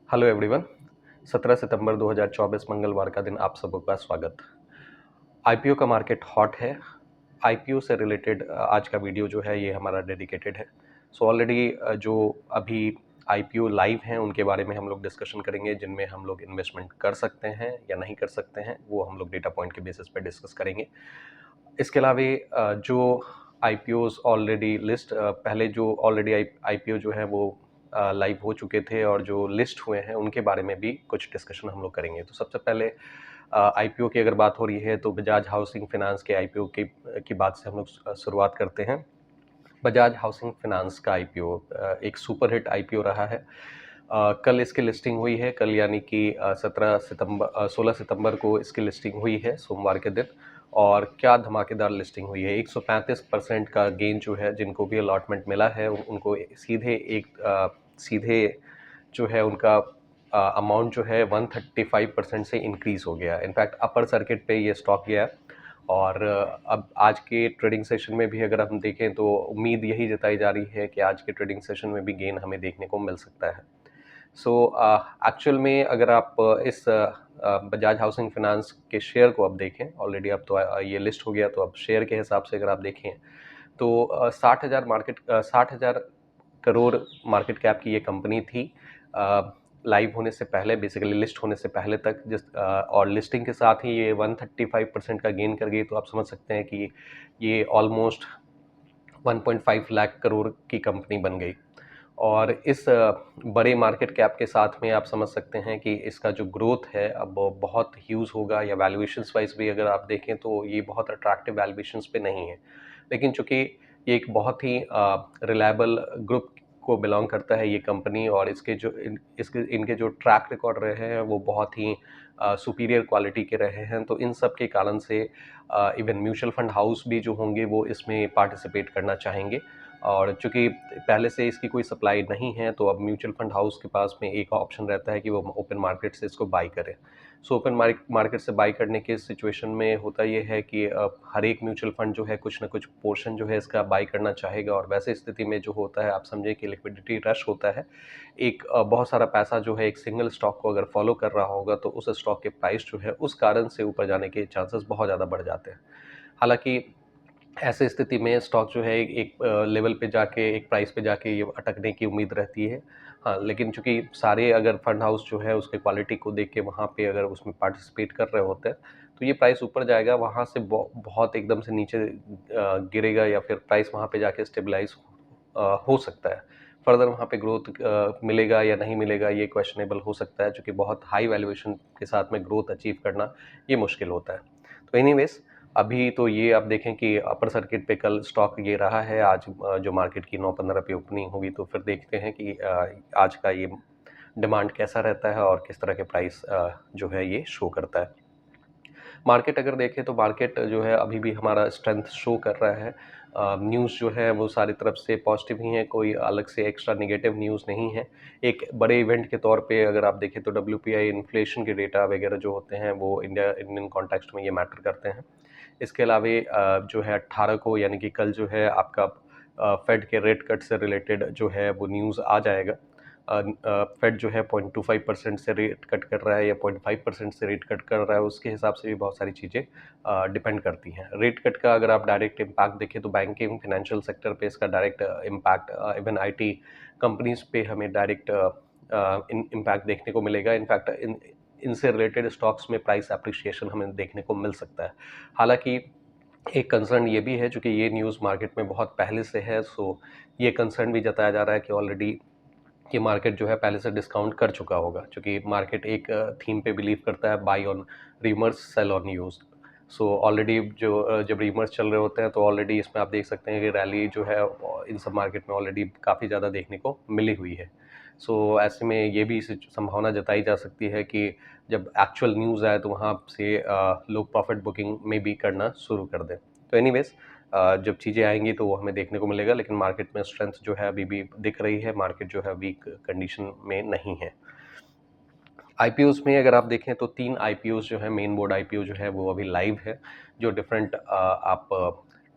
Hello everyone. 17 सितंबर 2024 मंगलवार का दिन आप सबों का स्वागत। आईपीओ का मार्केट हॉट है। आईपीओ से रिलेटेड आज का वीडियो जो है ये हमारा डेडिकेटेड है। सो ऑलरेडी जो अभी आईपीओ लाइव हैं उनके बारे में हम लोग डिस्कशन करेंगे, जिनमें हम लोग इन्वेस्टमेंट कर सकते हैं या नहीं कर सकते हैं, वो हम लोग डेटा पॉइंट के बेसिस पे डिस्कस करेंगे। इसके अलावा जो आईपीओज ऑलरेडी लिस्ट पहले जो ऑलरेडी आईपीओ जो है वो लाइव हो चुके थे और जो लिस्ट हुए हैं उनके बारे में भी कुछ डिस्कशन हम लोग करेंगे। तो सबसे पहले आईपीओ की अगर बात हो रही है तो बजाज हाउसिंग फाइनेंस के आईपीओ की बात से हम लोग शुरुआत करते हैं। बजाज हाउसिंग फाइनेंस का आईपीओ एक सुपर हिट आईपीओ रहा है। कल इसकी लिस्टिंग हुई है, कल यानी कि 16 सितंबर को इसकी लिस्टिंग हुई है, सोमवार के दिन। और क्या धमाकेदार लिस्टिंग हुई है। 135% का गेन जो है, जिनको भी अलॉटमेंट मिला है उनको सीधे जो है उनका अमाउंट जो है 135% से इंक्रीज़ हो गया। इनफैक्ट अपर सर्किट पे ये स्टॉक गया। और अब आज के ट्रेडिंग सेशन में भी अगर हम देखें तो उम्मीद यही जताई जा रही है कि आज के ट्रेडिंग सेशन में भी गेन हमें देखने को मिल सकता है। सो एक्चुअल में अगर आप इस बजाज हाउसिंग फाइनेंस के शेयर को अब देखें, ऑलरेडी अब तो ये लिस्ट हो गया, तो अब शेयर के हिसाब से अगर आप देखें तो 60,000 करोड़ मार्केट कैप की ये कंपनी थी लाइव होने से पहले, बेसिकली लिस्ट होने से पहले तक। और लिस्टिंग के साथ ही ये 135% का गेन कर गई। तो आप समझ सकते हैं कि ये ऑलमोस्ट 1.5 लाख करोड़ की कंपनी बन गई। और इस बड़े मार्केट कैप के साथ में आप समझ सकते हैं कि इसका जो ग्रोथ है अब वो बहुत ह्यूज होगा, या वैल्यूएशंस वाइज भी अगर आप देखें तो ये बहुत अट्रैक्टिव वैल्यूएशंस पे नहीं है। लेकिन चूंकि ये एक बहुत ही रिलायबल ग्रुप को बिलोंग करता है ये कंपनी, और इनके जो ट्रैक रिकॉर्ड रहे हैं वो बहुत ही सुपीरियर क्वालिटी के रहे हैं। तो इन सब के कारण से इवन म्यूचुअल फंड हाउस भी जो होंगे वो इसमें पार्टिसिपेट करना चाहेंगे। और चूंकि पहले से इसकी कोई सप्लाई नहीं है, तो अब म्यूचुअल फंड हाउस के पास में एक ऑप्शन रहता है कि वो ओपन मार्केट से इसको बाई करें। सो ओपन मार्केट से बाई करने के सिचुएशन में होता ये है कि हर एक म्यूचुअल फंड जो है कुछ ना कुछ पोर्शन जो है इसका बाई करना चाहेगा। और वैसे स्थिति में जो होता है, आप समझें कि लिक्विडिटी रश होता है। एक बहुत सारा पैसा जो है एक सिंगल स्टॉक को अगर फॉलो कर रहा होगा तो उस स्टॉक के प्राइस जो है उस कारण से ऊपर जाने के चांसेस बहुत ज़्यादा बढ़ जाते हैं। हालांकि ऐसे स्थिति में स्टॉक जो है एक लेवल पे जाके, एक प्राइस पे जाके ये अटकने की उम्मीद रहती है। हाँ, लेकिन चूंकि सारे अगर फंड हाउस जो है उसके क्वालिटी को देख के वहाँ पे अगर उसमें पार्टिसिपेट कर रहे होते हैं तो ये प्राइस ऊपर जाएगा, वहाँ से बहुत एकदम से नीचे गिरेगा, या फिर प्राइस वहाँ पे जाके स्टेबलाइज हो सकता है। फर्दर वहाँ पे ग्रोथ मिलेगा या नहीं मिलेगा ये क्वेश्चनेबल हो सकता है, क्योंकि बहुत हाई वैल्यूएशन के साथ में ग्रोथ अचीव करना ये मुश्किल होता है। तो एनीवेज, अभी तो ये आप देखें कि अपर सर्किट पे कल स्टॉक ये रहा है। आज जो मार्केट की 9:15 पे ओपनिंग होगी तो फिर देखते हैं कि आज का ये डिमांड कैसा रहता है और किस तरह के प्राइस जो है ये शो करता है। मार्केट अगर देखें तो मार्केट जो है अभी भी हमारा स्ट्रेंथ शो कर रहा है। न्यूज़ जो है वो सारी तरफ से पॉजिटिव ही है, कोई अलग से एक्स्ट्रा नेगेटिव न्यूज़ नहीं है। एक बड़े इवेंट के तौर पे अगर आप देखें तो डब्ल्यूपीआई इन्फ्लेशन के डेटा वगैरह जो होते हैं वो इंडियन कॉन्टेक्स्ट में ये मैटर करते हैं। इसके अलावा जो है 18 को, यानी कि कल जो है आपका फेड के रेट कट से रिलेटेड जो है वो न्यूज़ आ जाएगा। फेड जो है 0.25% से रेट कट कर रहा है या 0.5% से रेट कट कर रहा है, उसके हिसाब से भी बहुत सारी चीज़ें डिपेंड करती हैं। रेट कट का अगर आप डायरेक्ट इम्पैक्ट देखें तो बैंकिंग फाइनेंशियल सेक्टर पे इसका direct impact, even IT companies पे हमें डायरेक्ट इम्पैक्ट देखने को मिलेगा। इनफैक्ट इनसे रिलेटेड स्टॉक्स में प्राइस एप्रिसिएशन हमें देखने को मिल सकता है। हालांकि एक कंसर्न ये भी है, चूँकि ये न्यूज़ मार्केट में बहुत पहले से है, सो ये कंसर्न भी जताया जा रहा है कि ऑलरेडी कि मार्केट जो है पहले से डिस्काउंट कर चुका होगा, क्योंकि मार्केट एक थीम पे बिलीव करता है, buy on rumours sell on news. So already जब रीमर्स चल रहे होते हैं तो ऑलरेडी इसमें आप देख सकते हैं कि रैली जो है इन सब मार्केट में ऑलरेडी काफ़ी ज़्यादा देखने को मिली हुई है। सो ऐसे में ये भी संभावना जताई जा सकती है कि जब एक्चुअल न्यूज़ आए तो वहाँ से लोग प्रॉफिट बुकिंग में भी करना शुरू कर दें। तो एनीवेज, जब चीज़ें आएंगी तो वो हमें देखने को मिलेगा, लेकिन मार्केट में स्ट्रेंथ जो है अभी भी दिख रही है। मार्केट जो है वीक कंडीशन में नहीं है। आईपीओज में अगर आप देखें तो 3 आईपीओज जो है, मेन बोर्ड आईपीओ जो है वो अभी लाइव है, जो डिफरेंट आप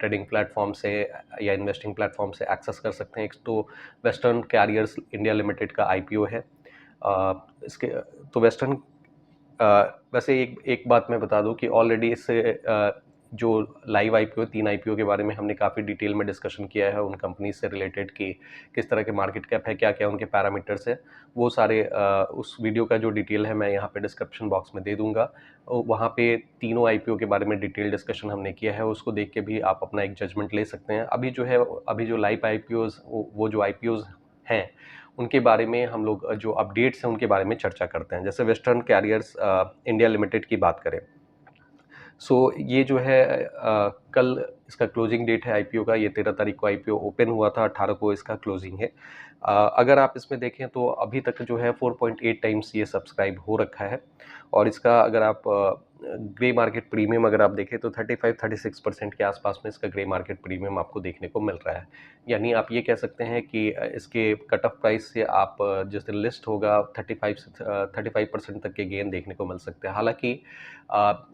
ट्रेडिंग प्लेटफॉर्म से या इन्वेस्टिंग प्लेटफॉर्म से एक्सेस कर सकते हैं। एक तो वेस्टर्न कैरियर्स इंडिया लिमिटेड का आईपीओ है। इसके तो वेस्टर्न वैसे एक एक बात मैं बता दूं कि ऑलरेडी इससे जो लाइव आईपीओ 3 आईपीओ के बारे में हमने काफ़ी डिटेल में डिस्कशन किया है उन कंपनी से रिलेटेड कि किस तरह के मार्केट कैप है, क्या क्या उनके पैरामीटर्स है, वो सारे उस वीडियो का जो डिटेल है मैं यहाँ पे डिस्क्रिप्शन बॉक्स में दे दूंगा। वहाँ पे तीनों आईपीओ के बारे में डिटेल डिस्कशन हमने किया है, उसको देख के भी आप अपना एक जजमेंट ले सकते हैं। अभी जो है, अभी जो लाइव आईपीओज, वो जो आईपीओज हैं उनके बारे में हम लोग जो अपडेट्स हैं उनके बारे में चर्चा करते हैं। जैसे वेस्टर्न कैरियर्स इंडिया लिमिटेड की बात करें, ये जो है कल इसका क्लोजिंग डेट है आईपीओ का, ये 13 तारीख को आईपीओ ओपन हुआ था, 18 को इसका क्लोजिंग है। अगर आप इसमें देखें तो अभी तक जो है 4.8 टाइम्स ये सब्सक्राइब हो रखा है, और इसका अगर आप ग्रे मार्केट प्रीमियम अगर आप देखें तो 35-36% के आसपास में इसका ग्रे मार्केट प्रीमियम आपको देखने को मिल रहा है। यानी आप ये कह सकते हैं कि इसके कट ऑफ प्राइस से आप जिस दिन लिस्ट होगा 35% तक के गेन देखने को मिल सकते हैं। हालांकि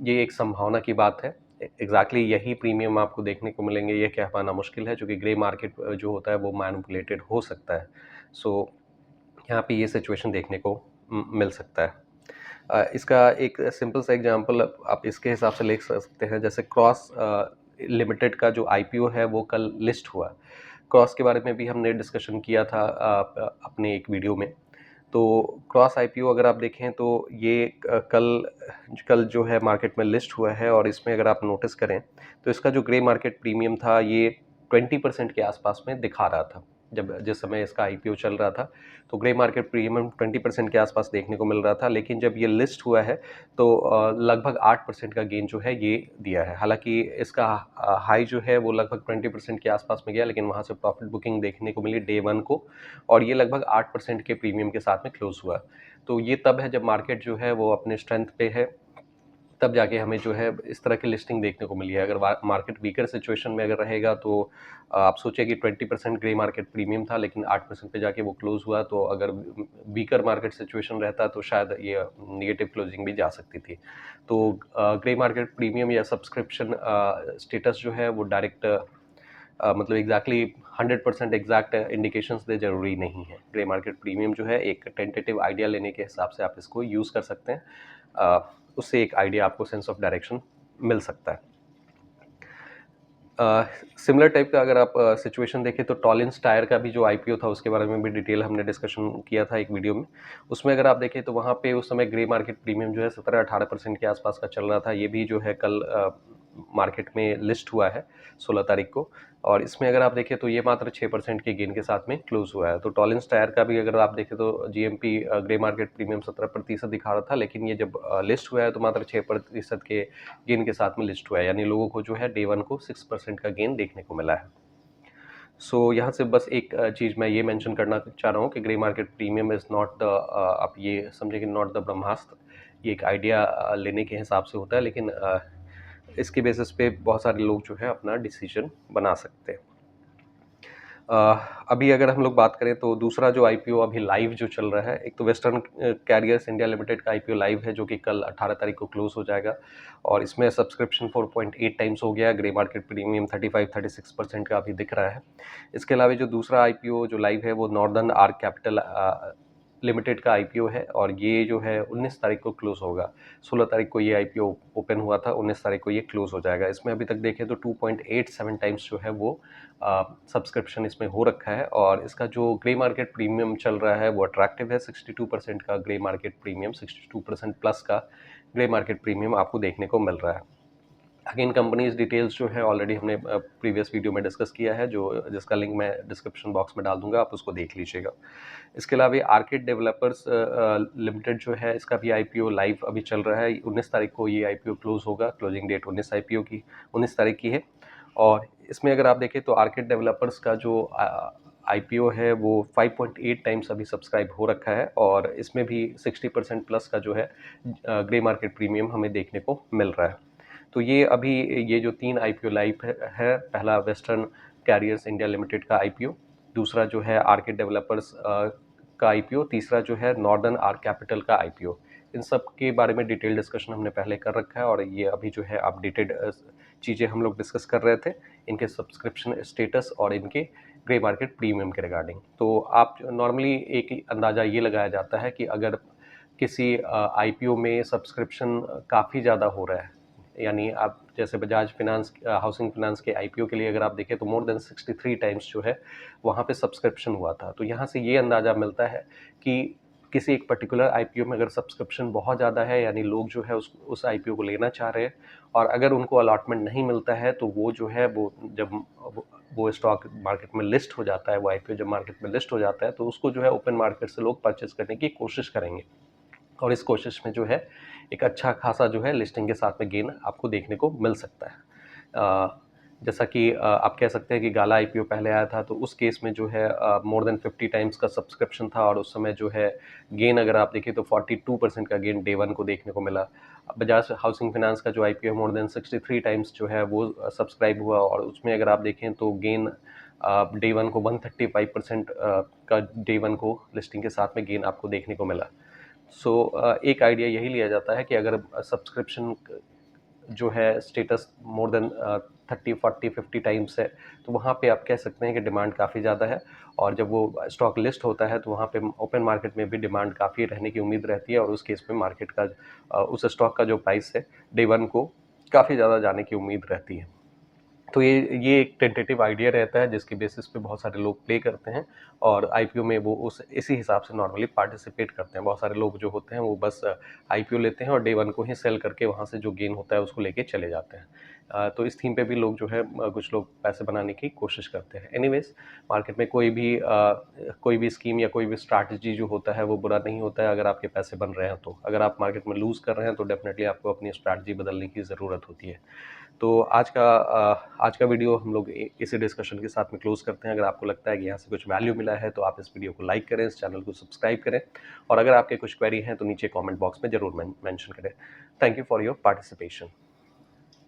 ये एक संभावना की बात है, एग्जैक्टली यही प्रीमियम आपको देखने को मिलेंगे ये कह पाना मुश्किल है, क्योंकि ग्रे मार्केट जो होता है वो मैनिपुलेटेड हो सकता है। यहाँ पे ये सिचुएशन देखने को मिल सकता है। इसका एक सिंपल सा एग्जांपल आप इसके हिसाब से ले सकते हैं, जैसे क्रॉस लिमिटेड का जो आईपीओ है वो कल लिस्ट हुआ। क्रॉस के बारे में भी हमने डिस्कशन किया था अपने एक वीडियो में। तो क्रॉस आईपीओ अगर आप देखें तो ये कल जो है मार्केट में लिस्ट हुआ है, और इसमें अगर आप नोटिस करें तो इसका जो ग्रे मार्केट प्रीमियम था ये 20% के आसपास में दिखा रहा था। जब जिस समय इसका आईपीओ चल रहा था तो ग्रे मार्केट प्रीमियम 20% के आसपास देखने को मिल रहा था, लेकिन जब ये लिस्ट हुआ है तो लगभग 8% का गेन जो है ये दिया है। हालांकि इसका हाई जो है वो लगभग 20% के आसपास में गया, लेकिन वहाँ से प्रॉफिट बुकिंग देखने को मिली डे 1 को, और ये लगभग 8% के प्रीमियम के साथ में क्लोज हुआ। तो ये तब है जब मार्केट जो है वो अपने स्ट्रेंथ पे है, तब जाके हमें जो है इस तरह की लिस्टिंग देखने को मिली है। अगर मार्केट वीकर सिचुएशन में अगर रहेगा तो आप सोचें कि 20% ग्रे मार्केट प्रीमियम था, लेकिन 8% पे जाके वो क्लोज हुआ, तो अगर वीकर मार्केट सिचुएशन रहता तो शायद ये निगेटिव क्लोजिंग भी जा सकती थी। तो ग्रे मार्केट प्रीमियम या सब्सक्रिप्शन स्टेटस जो है वो डायरेक्ट मतलब एग्जैक्टली 100% एग्जैक्ट इंडिकेशंस दे जरूरी नहीं है। ग्रे मार्केट प्रीमियम जो है एक टेंटेटिव आइडिया लेने के हिसाब से आप इसको यूज़ कर सकते हैं, उससे एक आइडिया आपको सेंस ऑफ डायरेक्शन मिल सकता है। सिमिलर टाइप का अगर आप सिचुएशन देखें तो टॉलिंस टायर का भी जो आईपीओ था उसके बारे में भी डिटेल हमने डिस्कशन किया था एक वीडियो में। उसमें अगर आप देखें तो वहाँ पे उस समय ग्रे मार्केट प्रीमियम जो है 17-18% के आसपास का चल रहा था। ये भी जो है कल मार्केट में लिस्ट हुआ है 16 तारीख को, और इसमें अगर आप देखें तो ये मात्र 6% के गेन के साथ में क्लोज हुआ है। तो टॉलिंस टायर का भी अगर आप देखें तो जीएमपी ग्रे मार्केट प्रीमियम 17% दिखा रहा था, लेकिन ये जब लिस्ट हुआ है तो मात्र 6% के गेन के साथ में लिस्ट हुआ है, यानी लोगों को जो है डे 1 को 6% का गेन देखने को मिला है। यहाँ से बस एक चीज़ मैं ये मेंशन करना चाह रहा हूँ कि grey market premium is not the, आप ये समझे कि नॉट द ब्रह्मास्त्र। ये एक आइडिया लेने के हिसाब से होता है, लेकिन इसके बेसिस पे बहुत सारे लोग जो है अपना डिसीजन बना सकते हैं। अभी अगर हम लोग बात करें तो दूसरा जो आईपीओ अभी लाइव जो चल रहा है, एक तो वेस्टर्न कैरियर्स इंडिया लिमिटेड का आईपीओ लाइव है जो कि कल 18 तारीख को क्लोज हो जाएगा, और इसमें सब्सक्रिप्शन 4.8 टाइम्स हो गया। ग्रे मार्केट प्रीमियम 35-36% का अभी दिख रहा है। इसके अलावा जो दूसरा आईपीओ जो लाइव है वो नॉर्दर्न आर्क कैपिटल लिमिटेड का आईपीओ है, और ये जो है 19 तारीख को क्लोज होगा। 16 तारीख को ये आईपीओ ओपन हुआ था, 19 तारीख को ये क्लोज हो जाएगा। इसमें अभी तक देखें तो 2.87 टाइम्स जो है वो सब्सक्रिप्शन इसमें हो रखा है, और इसका जो ग्रे मार्केट प्रीमियम चल रहा है वो अट्रैक्टिव है। 62% का ग्रे मार्केट प्रीमियम, 62% प्लस का ग्रे मार्केट प्रीमियम आपको देखने को मिल रहा है। अगेन कंपनीज डिटेल्स जो है ऑलरेडी हमने प्रीवियस वीडियो में डिस्कस किया है, जिसका लिंक मैं डिस्क्रिप्शन बॉक्स में डाल दूंगा, आप उसको देख लीजिएगा। इसके अलावा आर्किड डेवलपर्स लिमिटेड जो है इसका भी आईपीओ लाइव अभी चल रहा है। 19 तारीख को ये आईपीओ क्लोज होगा, क्लोजिंग डेट 19 तारीख की है। और इसमें अगर आप देखें तो आर्किड डेवलपर्स का जो आईपीओ है वो 5.8 टाइम्स अभी सब्सक्राइब हो रखा है, और इसमें भी 60% प्लस का जो है ग्रे मार्केट प्रीमियम हमें देखने को मिल रहा है। तो ये अभी ये जो 3 आईपीओ लाइव है, पहला वेस्टर्न कैरियर्स इंडिया लिमिटेड का आईपीओ, दूसरा जो है आर्किड डेवलपर्स का आईपीओ, तीसरा जो है नॉर्दर्न आर्क कैपिटल का आईपीओ। इन सब के बारे में डिटेल डिस्कशन हमने पहले कर रखा है, और ये अभी जो है अपडेटेड चीज़ें हम लोग डिस्कस कर रहे थे, इनके सब्सक्रिप्शन स्टेटस और इनके ग्रे मार्केट प्रीमियम के रिगार्डिंग। तो आप नॉर्मली एक ही अंदाज़ा ये लगाया जाता है कि अगर किसी आईपीओ में सब्सक्रिप्शन काफ़ी ज़्यादा हो रहा है, यानी आप जैसे बजाज फिनांस हाउसिंग फाइनेंस के आईपीओ के लिए अगर आप देखें तो मोर देन 63 टाइम्स जो है वहाँ पे सब्सक्रिप्शन हुआ था। तो यहाँ से ये अंदाज़ा मिलता है कि किसी एक पर्टिकुलर आईपीओ में अगर सब्सक्रिप्शन बहुत ज़्यादा है, यानी लोग जो है उस आईपीओ को लेना चाह रहे हैं, और अगर उनको अलॉटमेंट नहीं मिलता है तो वो जो है वो जब वो स्टॉक मार्केट में लिस्ट हो जाता है, वो आईपीओ जब मार्केट में लिस्ट हो जाता है तो उसको जो है ओपन मार्केट से लोग परचेस करने की कोशिश करेंगे, और इस कोशिश में जो है एक अच्छा खासा जो है लिस्टिंग के साथ में गेन आपको देखने को मिल सकता है। जैसा कि आप कह सकते हैं कि गाला आईपीओ पहले आया था, तो उस केस में जो है मोर देन 50 टाइम्स का सब्सक्रिप्शन था, और उस समय जो है गेन अगर आप देखें तो 42% का गेन डे वन को देखने को मिला। बजाज हाउसिंग फाइनेंस का जो आईपीओ मोर देन 63 टाइम्स जो है वो सब्सक्राइब हुआ, और उसमें अगर आप देखें तो गेन डे वन को 135% का डे वन को लिस्टिंग के साथ में गेन आपको देखने को मिला। एक आइडिया यही लिया जाता है कि अगर सब्सक्रिप्शन जो है स्टेटस मोर देन 30 40 50 टाइम्स है, तो वहाँ पे आप कह सकते हैं कि डिमांड काफ़ी ज़्यादा है, और जब वो स्टॉक लिस्ट होता है तो वहाँ पे ओपन मार्केट में भी डिमांड काफ़ी रहने की उम्मीद रहती है, और उस केस में मार्केट का उस स्टॉक का जो प्राइस है डे वन को काफ़ी ज़्यादा जाने की उम्मीद रहती है। तो ये एक टेंटेटिव आइडिया रहता है जिसकी बेसिस पे बहुत सारे लोग प्ले करते हैं, और आईपीओ में वो उस इसी हिसाब से नॉर्मली पार्टिसिपेट करते हैं। बहुत सारे लोग जो होते हैं वो बस आईपीओ लेते हैं और डे वन को ही सेल करके वहाँ से जो गेन होता है उसको लेके चले जाते हैं। तो इस थीम पे भी लोग जो है कुछ लोग पैसे बनाने की कोशिश करते हैं। एनीवेज, मार्केट में कोई भी स्कीम या कोई भी स्ट्रैटेजी जो होता है वो बुरा नहीं होता है अगर आपके पैसे बन रहे हैं तो। अगर आप मार्केट में लूज़ कर रहे हैं तो डेफिनेटली आपको अपनी स्ट्रैटेजी बदलने की ज़रूरत होती है। तो आज का वीडियो हम लोग इसी डिस्कशन के साथ में क्लोज़ करते हैं। अगर आपको लगता है कि यहाँ से कुछ वैल्यू मिला है तो आप इस वीडियो को लाइक करें, इस चैनल को सब्सक्राइब करें, और अगर आपके कुछ क्वेरी हैं तो नीचे कमेंट बॉक्स में ज़रूर मेंशन करें। Thank you for your participation.